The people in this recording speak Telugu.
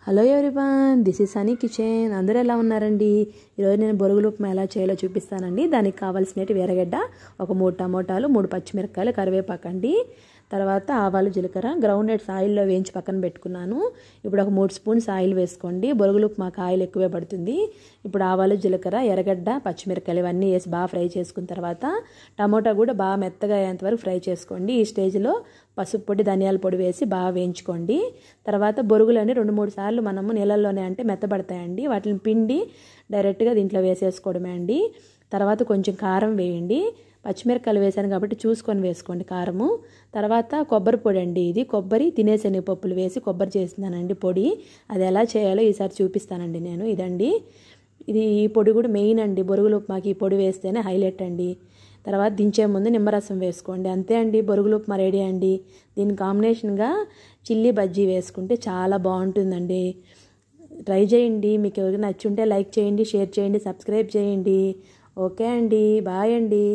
Hello everyone, this is Sunny kitchen. అందరూ ఎలా ఉన్నారండి? ఈరోజు నేను బొరుగులు ఉప్మా ఎలా చేయాలో చూపిస్తానండి. దానికి కావాల్సినవి ఎర్రగడ్డ, ఒక 3 టమోటాలు, 3 పచ్చిమిరపకాయలు, కరివేపాకు అండి. తర్వాత ఆవాలు, జీలకర్ర, గ్రౌండ్ నట్స్ ఆయిల్లో వేయించి పక్కన పెట్టుకున్నాను. ఇప్పుడు ఒక 3 స్పూన్స్ ఆయిల్ వేసుకోండి. బొరుగులు ఉప్మాకు ఆయిల్ ఎక్కువే పడుతుంది. ఇప్పుడు ఆవాలు, జీలకర్ర, ఎర్రగడ్డ, పచ్చిమిరపకాయలు ఇవన్నీ వేసి బాగా ఫ్రై చేసుకున్న తర్వాత టమోటా కూడా బాగా మెత్తగా అయ్యేంత వరకు ఫ్రై చేసుకోండి. ఈ స్టేజ్లో పసుపు పొడి, ధనియాల పొడి వేసి బాగా వేయించుకోండి. తర్వాత బొరుగులని 2-3 సార్లు మనము నీళ్ళల్లోనే అంటే మెత్తబడతాయండి. వాటిని పిండి డైరెక్ట్గా దీంట్లో వేసేసుకోవడమే అండి. తర్వాత కొంచెం కారం వేయండి. పచ్చిమిరపకాయలు వేసాను కాబట్టి చూసుకొని వేసుకోండి కారము. తర్వాత కొబ్బరి పొడి అండి. ఇది కొబ్బరి తినేశనగపప్పులు వేసి కొబ్బరి చేస్తున్నానండి పొడి. అది ఎలా చేయాలో ఈసారి చూపిస్తానండి నేను. ఇదండి, ఈ పొడి కూడా మెయిన్ అండి. బొరుగులు ఉప్మాకి ఈ పొడి వేస్తేనే హైలైట్ అండి. తర్వాత దించే ముందు నిమ్మరసం వేసుకోండి. అంతే అండి, బొరుగులు ఉప్మా రెడీ అండి. దీని కాంబినేషన్గా చిల్లీ బజ్జీ వేసుకుంటే చాలా బాగుంటుందండి. ట్రై చేయండి. మీకు ఎవరికి నచ్చుంటే లైక్ చేయండి, షేర్ చేయండి, సబ్స్క్రైబ్ చేయండి. ఓకే అండి, బాయ్ అండి.